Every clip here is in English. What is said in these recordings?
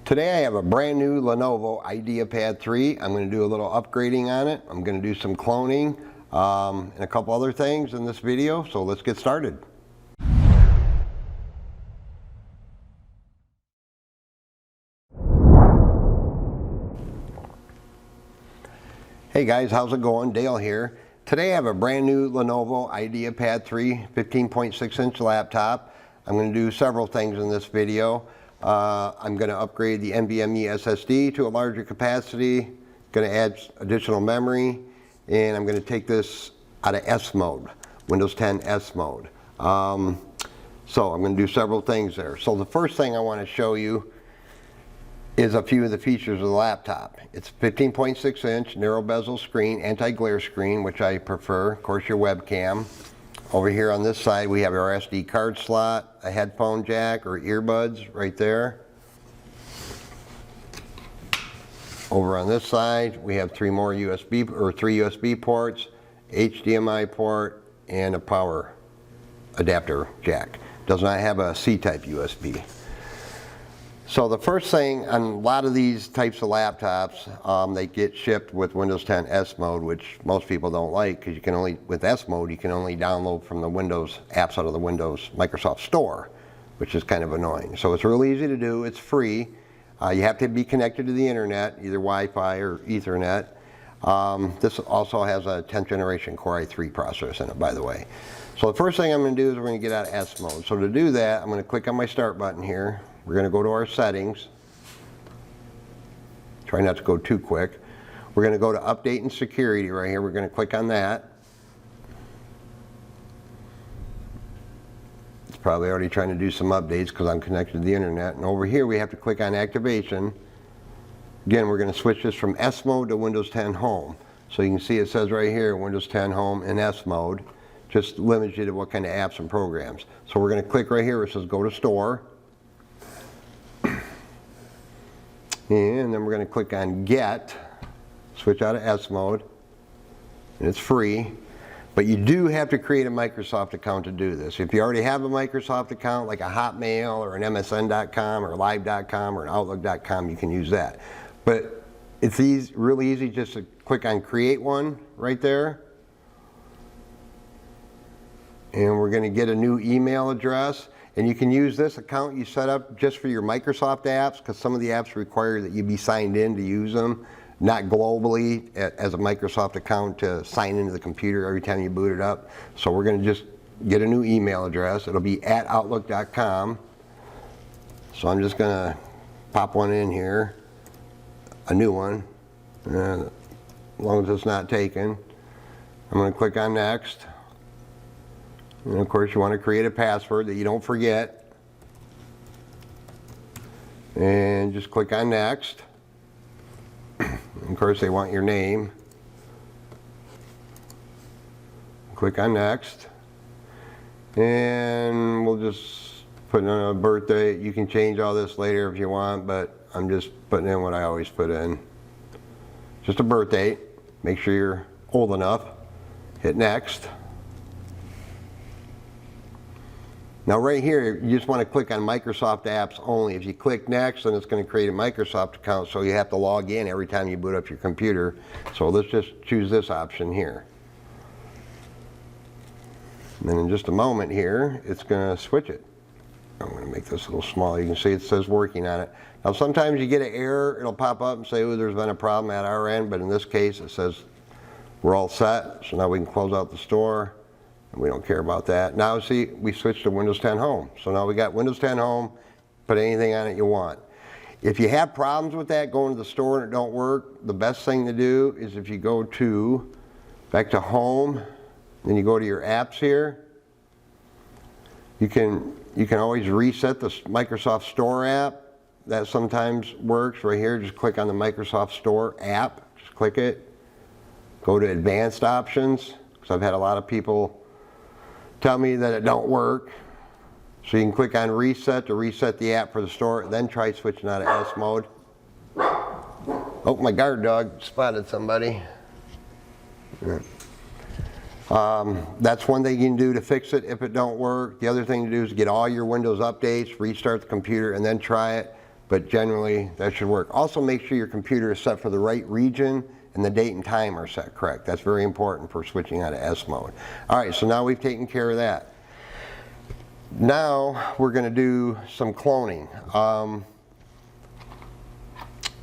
Today I have a brand new Lenovo IdeaPad 3. I'm going to do a little upgrading on it. I'm going to do some cloning and a couple other things in this video, so let's get started. Hey guys, how's it going? Dale here. Today I have a brand new Lenovo IdeaPad 3 15.6-inch laptop. I'm going to do several things in this video. I'm going to upgrade the NVMe SSD to a larger capacity, going to add additional memory, and I'm going to take this out of S mode, Windows 10 S mode. So I'm going to do several things there. So the first thing I want to show you is a few of the features of the laptop. It's 15.6-inch narrow bezel screen, anti-glare screen, which I prefer, of course your webcam. Over here on this side we have our SD card slot, a headphone jack or earbuds right there. Over on this side we have three USB ports, HDMI port, and a power adapter jack. Does not have a C-type USB. So the first thing on a lot of these types of laptops, they get shipped with Windows 10 S mode, which most people don't like because you can only, with S mode, you can only download from the Windows apps out of the Windows Microsoft Store, which is kind of annoying. So it's really easy to do, it's free. You have to be connected to the internet, either Wi-Fi or Ethernet. This also has a 10th generation Core i3 processor in it, by the way. So the first thing I'm going to do is we're going to get out of S mode. So to do that, I'm going to click on my start button here. We're going to go to our settings. Try not to go too quick. We're going to go to update and security right here. We're going to click on that. It's probably already trying to do some updates because I'm connected to the internet. And over here we have to click on activation. Again, we're going to switch this from S mode to Windows 10 Home. So you can see it says right here Windows 10 Home in S mode. Just limits you to what kind of apps and programs. So we're going to click right here where it says go to store. And then we're going to click on Get, switch out of S mode, and it's free. But you do have to create a Microsoft account to do this. If you already have a Microsoft account, like a Hotmail or an MSN.com or Live.com or an Outlook.com, you can use that. But it's really easy just to click on Create One right there. And we're going to get a new email address. And you can use this account you set up just for your Microsoft apps, because some of the apps require that you be signed in to use them, not globally as a Microsoft account to sign into the computer every time you boot it up. So we're going to just get a new email address. It'll be at Outlook.com. So I'm just going to pop one in here, a new one, as long as it's not taken. I'm going to click on Next. And of course you want to create a password that you don't forget. And just click on Next. And of course they want your name. Click on Next. And we'll just put in a birthday. You can change all this later if you want, but I'm just putting in what I always put in. Just a birth date. Make sure you're old enough. Hit Next. Now right here, you just want to click on Microsoft apps only. If you click Next, then it's going to create a Microsoft account, so you have to log in every time you boot up your computer. So let's just choose this option here. And then in just a moment here, it's going to switch it. I'm going to make this a little smaller. You can see it says working on it. Now sometimes you get an error, it'll pop up and say, oh, there's been a problem at our end, but in this case it says we're all set. So now we can close out the store. We don't care about that. Now see, we switched to Windows 10 Home. So now we got Windows 10 Home, put anything on it you want. If you have problems with that, going to the store and it don't work, the best thing to do is if you go back to Home, then you go to your apps here, you can always reset the Microsoft Store app. That sometimes works. Right here, just click on the Microsoft Store app, just click it, go to Advanced Options, because I've had a lot of people tell me that it don't work. So you can click on Reset to reset the app for the store, then try switching out of S mode. Oh, my guard dog spotted somebody. That's one thing you can do to fix it if it don't work. The other thing to do is get all your Windows updates, restart the computer, and then try it. but generally that should work. Also make sure your computer is set for the right region and the date and time are set correct. That's very important for switching out of S mode. Alright, so now we've taken care of that. Now we're going to do some cloning.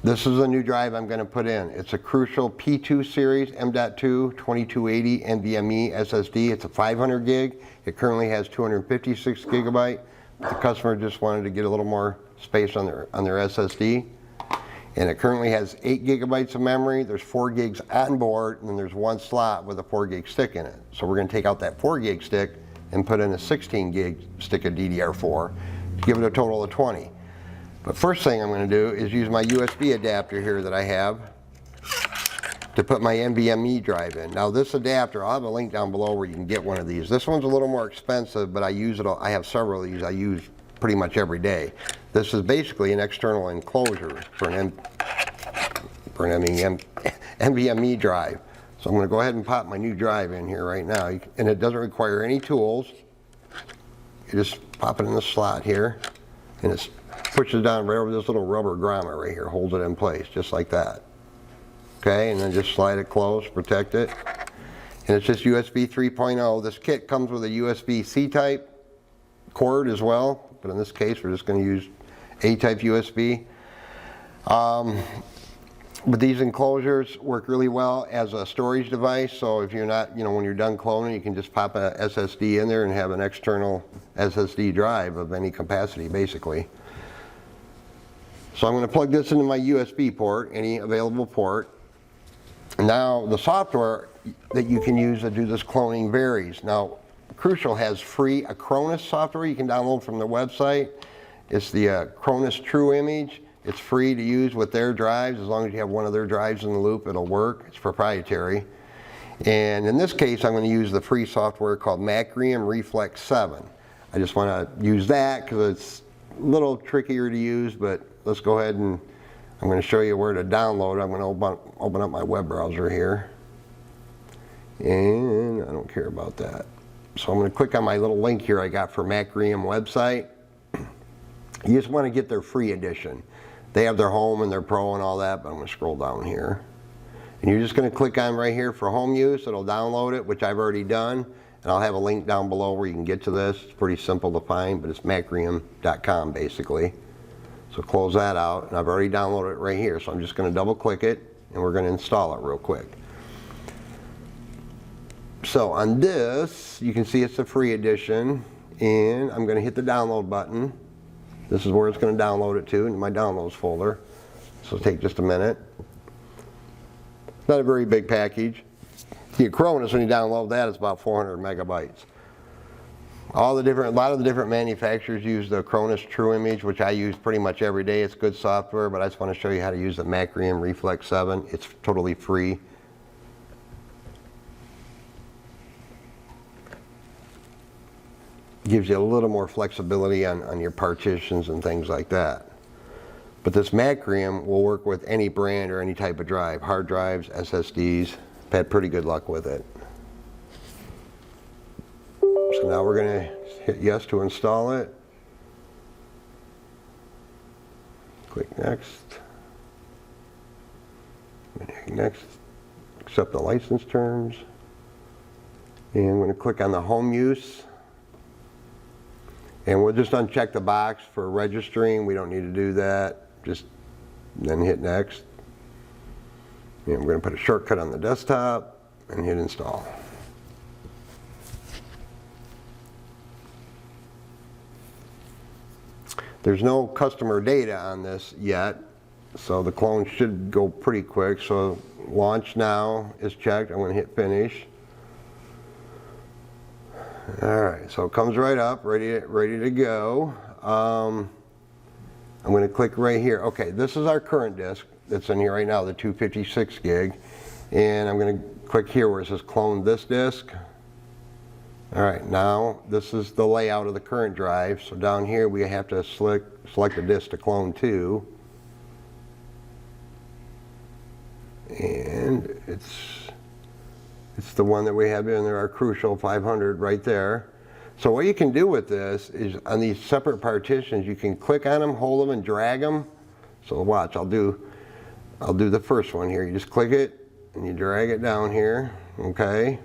This is a new drive I'm going to put in. It's a Crucial P2 series M.2 2280 NVMe SSD. It's a 500 gig. It currently has 256 gigabyte. The customer just wanted to get a little more space on their SSD. And it currently has 8 gigabytes of memory. There's 4 gigs on board, and then there's one slot with a 4 gig stick in it. So we're going to take out that 4 gig stick and put in a 16 gig stick of DDR4 to give it a total of 20. But first thing I'm going to do is use my USB adapter here that I have to put my NVMe drive in. Now this adapter, I'll have a link down below where you can get one of these. This one's a little more expensive, but I use it. I have several of these I use pretty much every day. This is basically an external enclosure for an NVMe drive. So I'm going to go ahead and pop my new drive in here right now, and it doesn't require any tools. You just pop it in the slot here, and it's pushes down right over this little rubber grommet right here, holds it in place, just like that. Okay, and then just slide it closed, protect it. And it's just USB 3.0. This kit comes with a USB-C type cord as well, but in this case we're just going to use A-type USB. But these enclosures work really well as a storage device, so if you're not, when you're done cloning, you can just pop a SSD in there and have an external SSD drive of any capacity, basically. So I'm going to plug this into my USB port, any available port. Now the software that you can use to do this cloning varies. Now Crucial has free Acronis software you can download from their website. It's the Acronis True Image. It's free to use with their drives. As long as you have one of their drives in the loop, it'll work. It's proprietary. And in this case, I'm going to use the free software called Macrium Reflect 7. I just want to use that because it's a little trickier to use, but let's go ahead and I'm going to show you where to download. I'm going to open up my web browser here. And I don't care about that. So I'm going to click on my little link here I got for Macrium website. You just want to get their free edition. They have their home and their pro and all that, but I'm going to scroll down here. And you're just going to click on right here for home use. It'll download it, which I've already done. And I'll have a link down below where you can get to this. It's pretty simple to find, but it's macrium.com basically. So close that out, and I've already downloaded it right here. So I'm just going to double click it, and we're going to install it real quick. So on this, you can see it's the free edition, and I'm going to hit the download button. This is where it's going to download it to, in my downloads folder. So it'll take just a minute. Not a very big package. The Acronis, when you download that, it's about 400 megabytes. A lot of the different manufacturers use the Acronis True Image, which I use pretty much every day. It's good software, but I just want to show you how to use the Macrium Reflect 7. It's totally free. Gives you a little more flexibility on your partitions and things like that. But this Macrium will work with any brand or any type of drive, hard drives, SSDs. I've had pretty good luck with it. So now we're going to hit yes to install it. Click next. Next. Accept the license terms. And I'm going to click on the home use. And we'll just uncheck the box for registering. We don't need to do that. Just then hit next. And we're going to put a shortcut on the desktop and hit install. There's no customer data on this yet, so the clone should go pretty quick. So launch now is checked. I'm going to hit finish. Alright, so it comes right up, ready to go. I'm going to click right here. Okay, this is our current disk that's in here right now, the 256 gig. And I'm going to click here where it says clone this disk. Alright, now this is the layout of the current drive. So down here we have to select a disk to clone to. And it's the one that we have in there, our Crucial 500 right there. So what you can do with this is on these separate partitions, you can click on them, hold them, and drag them. So watch, I'll do the first one here. You just click it and you drag it down here, okay?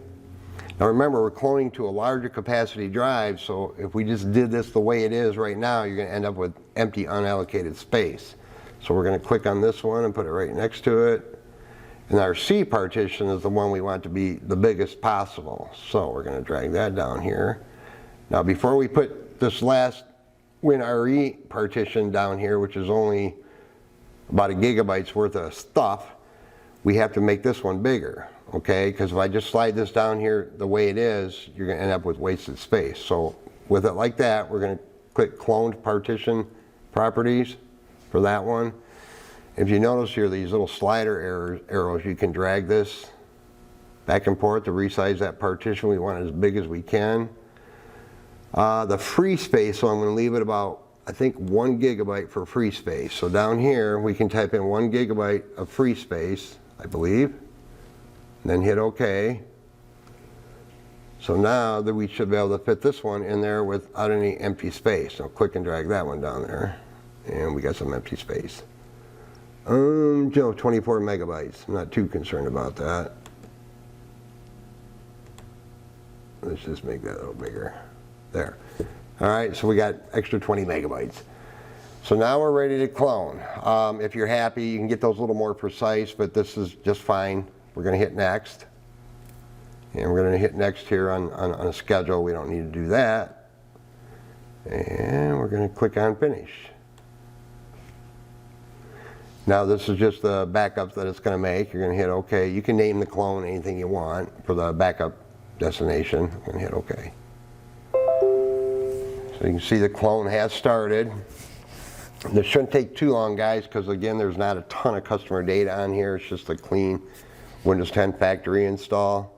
Now remember, we're cloning to a larger capacity drive, so if we just did this the way it is right now, you're gonna end up with empty unallocated space. So we're gonna click on this one and put it right next to it. And our C partition is the one we want to be the biggest possible. So we're gonna drag that down here. Now before we put this last WinRE partition down here, which is only about 1 gigabyte's worth of stuff, we have to make this one bigger, okay? Because if I just slide this down here the way it is, you're gonna end up with wasted space. So with it like that, we're gonna click cloned partition properties for that one. If you notice here, these little slider arrows, you can drag this back and forth to resize that partition. We want it as big as we can. The free space, so I'm going to leave it about, I think, 1 gigabyte for free space. So down here, we can type in 1 gigabyte of free space, I believe, and then hit OK. So now that we should be able to fit this one in there without any empty space. So click and drag that one down there, and we got some empty space. 24 megabytes. I'm not too concerned about that. Let's just make that a little bigger. There. All right, so we got extra 20 megabytes. So now we're ready to clone. If you're happy, you can get those a little more precise, but this is just fine. We're going to hit next. And we're going to hit next here on a schedule. We don't need to do that. And we're going to click on finish. Now this is just the backups that it's going to make. You're going to hit OK. You can name the clone anything you want for the backup destination. I'm going to hit OK. So you can see the clone has started. This shouldn't take too long, guys, because again, there's not a ton of customer data on here. It's just a clean Windows 10 factory install.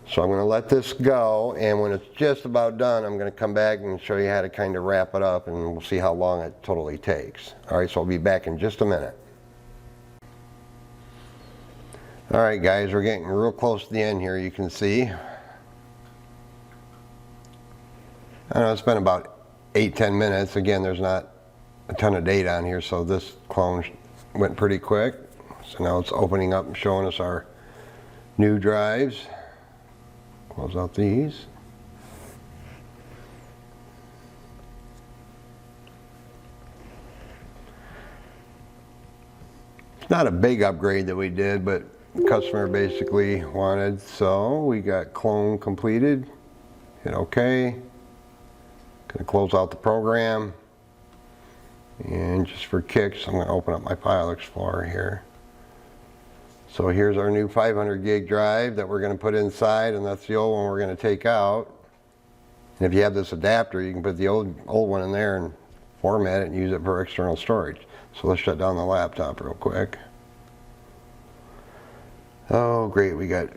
So I'm going to let this go, and when it's just about done, I'm going to come back and show you how to kind of wrap it up, and we'll see how long it totally takes. All right, so I'll be back in just a minute. All right, guys, we're getting real close to the end here, you can see. I know it's been about 8-10 minutes. Again, there's not a ton of data on here, so this clone went pretty quick. So now it's opening up and showing us our new drives. Close out these. It's not a big upgrade that we did, but the customer basically wanted, so we got clone completed. Hit OK. Going to close out the program, and just for kicks, I'm going to open up my File Explorer here. So here's our new 500 gig drive that we're going to put inside, and that's the old one we're going to take out. And if you have this adapter, you can put the old one in there and format it and use it for external storage. So let's shut down the laptop real quick. Oh great, we got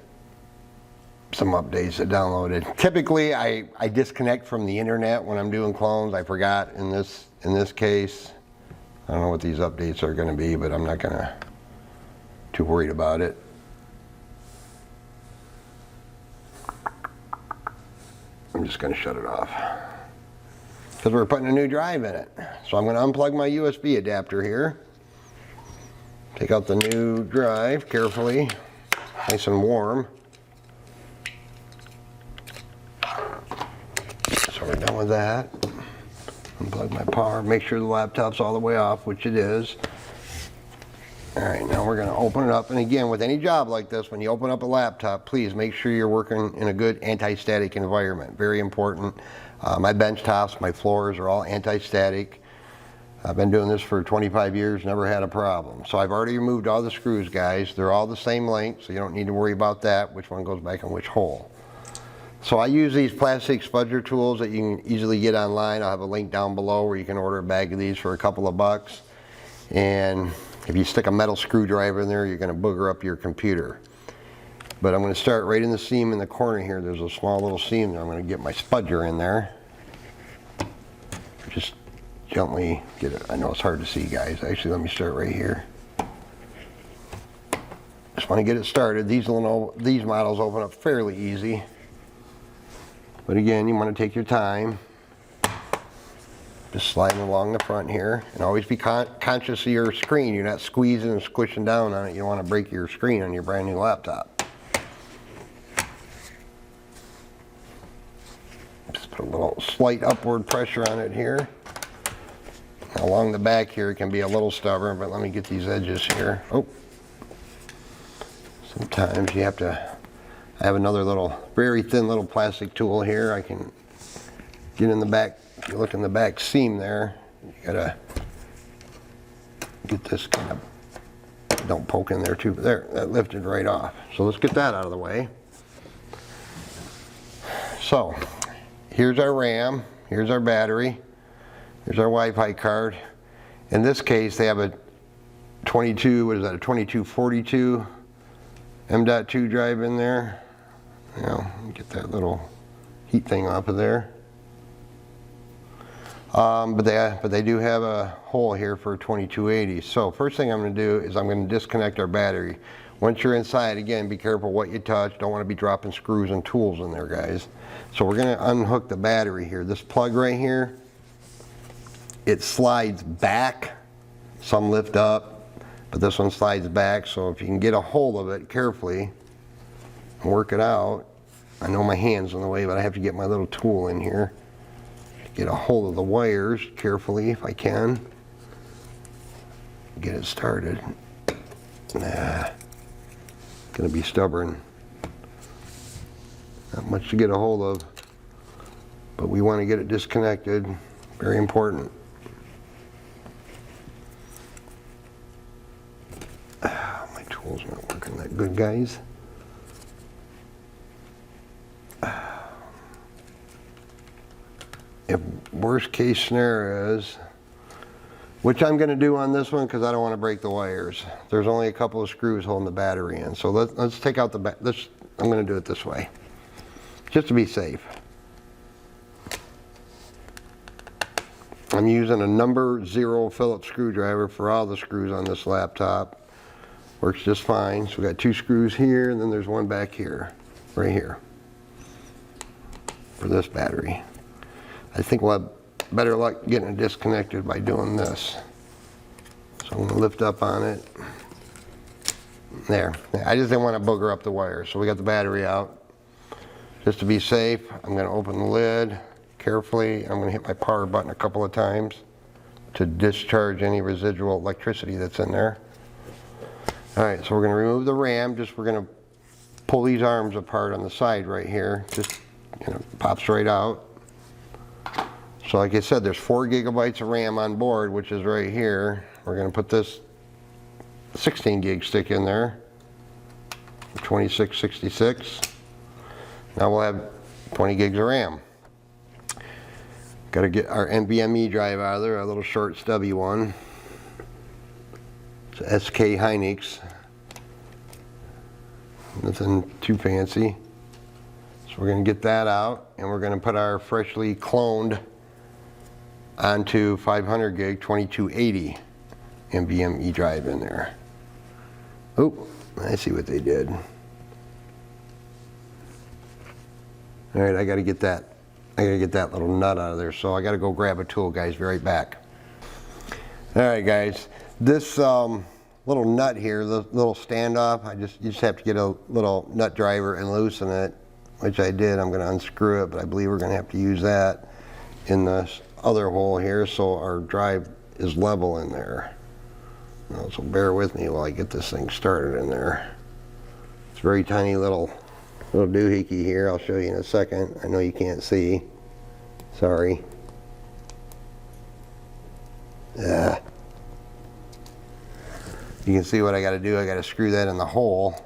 some updates that downloaded. Typically I disconnect from the internet when I'm doing clones. I forgot in this case. I don't know what these updates are going to be, but I'm not going to too worried about it. I'm just going to shut it off because we're putting a new drive in it. So I'm going to unplug my USB adapter here, take out the new drive carefully, nice and warm. So we're done with that. Unplug my power, make sure the laptop's all the way off, which it is. All right, now we're going to open it up. And again, with any job like this, when you open up a laptop, please make sure you're working in a good anti-static environment. Very important. My bench tops, my floors are all anti-static. I've been doing this for 25 years, never had a problem. So I've already removed all the screws, guys. They're all the same length, so you don't need to worry about that, which one goes back in which hole. So I use these plastic spudger tools that you can easily get online. I'll have a link down below where you can order a bag of these for a couple of bucks. And if you stick a metal screwdriver in there, you're going to booger up your computer. But I'm going to start right in the seam in the corner here. There's a small little seam there. I'm going to get my spudger in there. Just gently get it. I know it's hard to see, guys. Actually, let me start right here. Just want to get it started. These models open up fairly easy. But again, you want to take your time. Just sliding along the front here, and always be conscious of your screen. You're not squeezing and squishing down on it. You don't want to break your screen on your brand new laptop. Just put a little slight upward pressure on it here. Along the back here, it can be a little stubborn, but let me get these edges here. Oh, sometimes you have to. I have another little, very thin little plastic tool here. I can get in the back. If you look in the back seam there, you gotta get this kind of, don't poke in there too. There, that lifted right off. So let's get that out of the way. So here's our RAM, here's our battery, here's our Wi-Fi card. In this case, they have a 2242 M.2 drive in there. You know, get that little heat thing off of there. But they do have a hole here for 2280. So first thing I'm going to do is I'm going to disconnect our battery. Once you're inside, again, be careful what you touch. Don't want to be dropping screws and tools in there, guys. So we're going to unhook the battery here. This plug right here, it slides back. Some lift up, but this one slides back. So if you can get a hold of it carefully and work it out. I know my hand's in the way, but I have to get my little tool in here. Get a hold of the wires carefully if I can. Get it started. Nah, gonna be stubborn. Not much to get a hold of, but we want to get it disconnected. Very important. My tool's not working that good, guys. If worst case scenario is, which I'm going to do on this one because I don't want to break the wires. There's only a couple of screws holding the battery in. So let's take out the I'm going to do it this way, just to be safe. I'm using a number 0 Phillips screwdriver for all the screws on this laptop. Works just fine. So we got 2 screws here, and then there's one back here, right here, for this battery. I think we'll have better luck getting it disconnected by doing this. So I'm going to lift up on it. There. I just didn't want to booger up the wire. So we got the battery out. Just to be safe, I'm going to open the lid carefully. I'm going to hit my power button a couple of times to discharge any residual electricity that's in there. Alright, so we're going to remove the RAM. We're going to pull these arms apart on the side right here. Just, you know, pops right out. So like I said, there's 4 gigabytes of RAM on board, which is right here. We're going to put this 16 gig stick in there, 2666. Now we'll have 20 gigs of RAM. Got to get our NVMe drive out of there, a little short stubby one. It's a SK Hynix. Nothing too fancy. So we're going to get that out, and we're going to put our freshly cloned onto 500 gig 2280 NVMe drive in there. Oh, I see what they did. All right, I got to get that little nut out of there. So I got to go grab a tool, guys. Be right back. All right, guys. This little nut here, the little standoff, you just have to get a little nut driver and loosen it, which I did. I'm going to unscrew it, but I believe we're going to have to use that in the other hole here so our drive is level in there. So bear with me while I get this thing started in there. It's a very tiny little doohickey here. I'll show you in a second. I know you can't see. Sorry. You can see what I got to do. I got to screw that in the hole.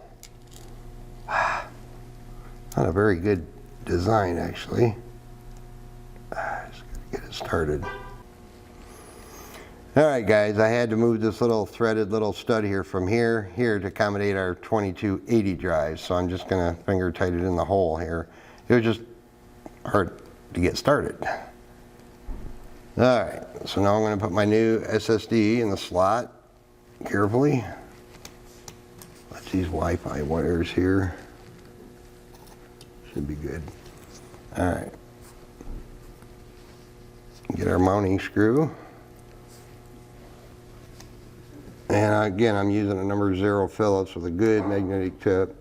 Not a very good design, actually. Just get it started. Alright guys, I had to move this little threaded little stud here from here to accommodate our 2280 drive. So I'm just going to finger tight it in the hole here. It was just hard to get started. Alright, so now I'm going to put my new SSD in the slot carefully. Let's these Wi-Fi wires here. Should be good. Alright. Get our mounting screw. And again, I'm using a number 0 Phillips with a good magnetic tip.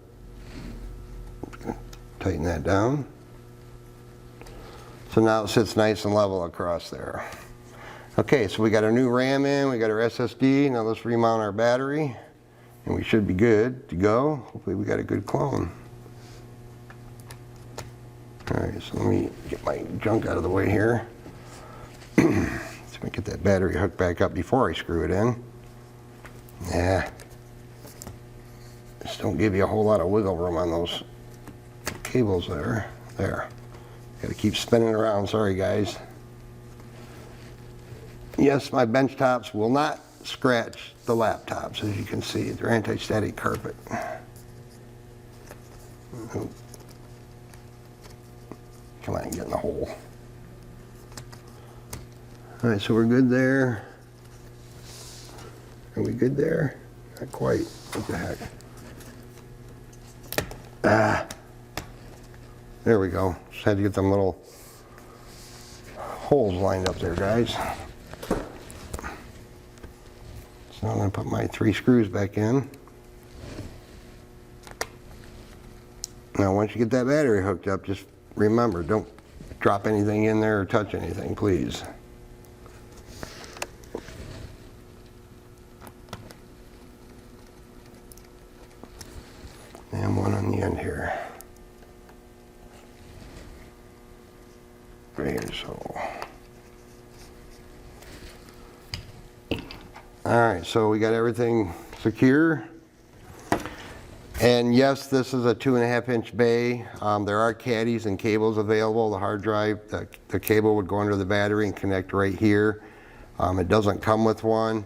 Tighten that down. So now it sits nice and level across there. Okay, so we got our new RAM in, we got our SSD. Now let's remount our battery, and we should be good to go. Hopefully we got a good clone. Alright, so let me get my junk out of the way here. So we get that battery hooked back up before I screw it in. Yeah. Just don't give you a whole lot of wiggle room on those cables there. There. Got to keep spinning around, sorry guys. Yes, my bench tops will not scratch the laptops, as you can see. They're anti-static carpet. Oop. Come on, get in the hole. Alright, so we're good there. Are we good there? Not quite. What the heck? Ah. There we go. Just had to get them little holes lined up there, guys. So I'm going to put my 3 screws back in. Now once you get that battery hooked up, just remember, don't drop anything in there or touch anything, please. And one on the end here. Right here, so. Alright, so we got everything secure. And yes, this is a 2.5-inch bay. There are caddies and cables available. The hard drive, the cable would go under the battery and connect right here. It doesn't come with one.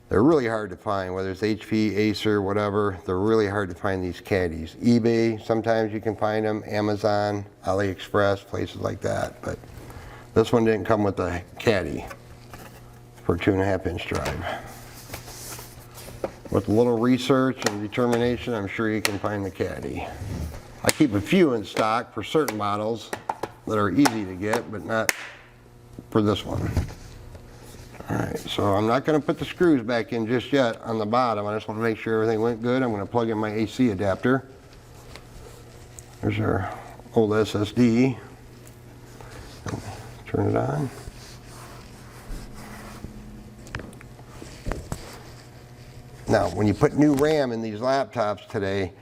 They're really hard to find, whether it's HP, Acer, whatever. They're really hard to find, these caddies. eBay, sometimes you can find them. Amazon, AliExpress, places like that. But this one didn't come with a caddy for a 2.5-inch drive. With a little research and determination, I'm sure you can find the caddy. I keep a few in stock for certain models that are easy to get, but not for this one. Alright, so I'm not going to put the screws back in just yet on the bottom. I just want to make sure everything went good. I'm going to plug in my AC adapter. There's our old SSD. Turn it on. Now, when you put new RAM in these laptops today,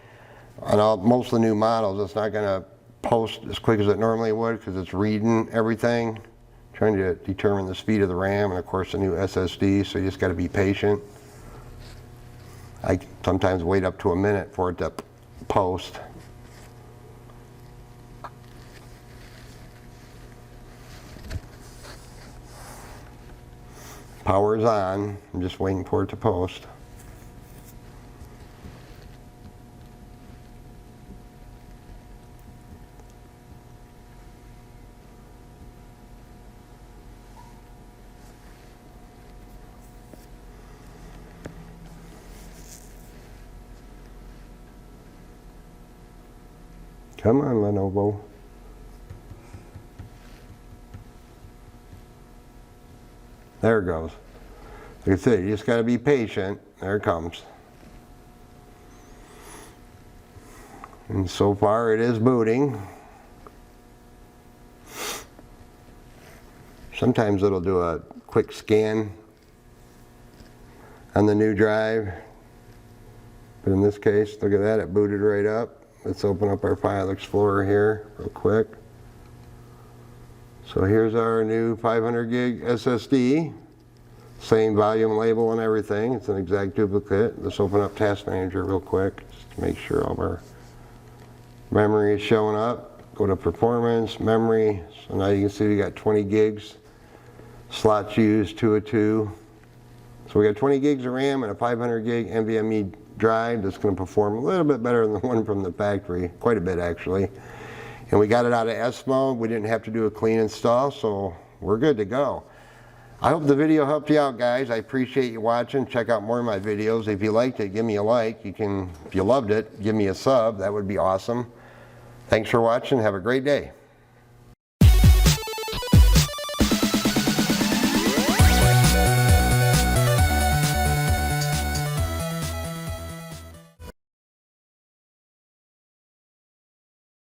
on most of the new models, it's not going to post as quick as it normally would because it's reading everything, trying to determine the speed of the RAM, and of course the new SSD, so you just got to be patient. I sometimes wait up to a minute for it to post. Power is on. I'm just waiting for it to post. Come on, Lenovo. There it goes. Like I said, you just got to be patient. There it comes. And so far it is booting. Sometimes it'll do a quick scan on the new drive. But in this case, look at that, it booted right up. Let's open up our File Explorer here real quick. So here's our new 500 gig SSD. Same volume label and everything. It's an exact duplicate. Let's open up Task Manager real quick just to make sure all of our memory is showing up. Go to Performance, Memory. So now you can see we got 20 gigs. Slots used, 2 of 2. So we got 20 gigs of RAM and a 500 gig NVMe drive that's going to perform a little bit better than the one from the factory, quite a bit actually. And we got it out of S mode. We didn't have to do a clean install, so we're good to go. I hope the video helped you out, guys. I appreciate you watching. Check out more of my videos. If you liked it, give me a like. You can, if you loved it, give me a sub. That would be awesome. Thanks for watching. Have a great day.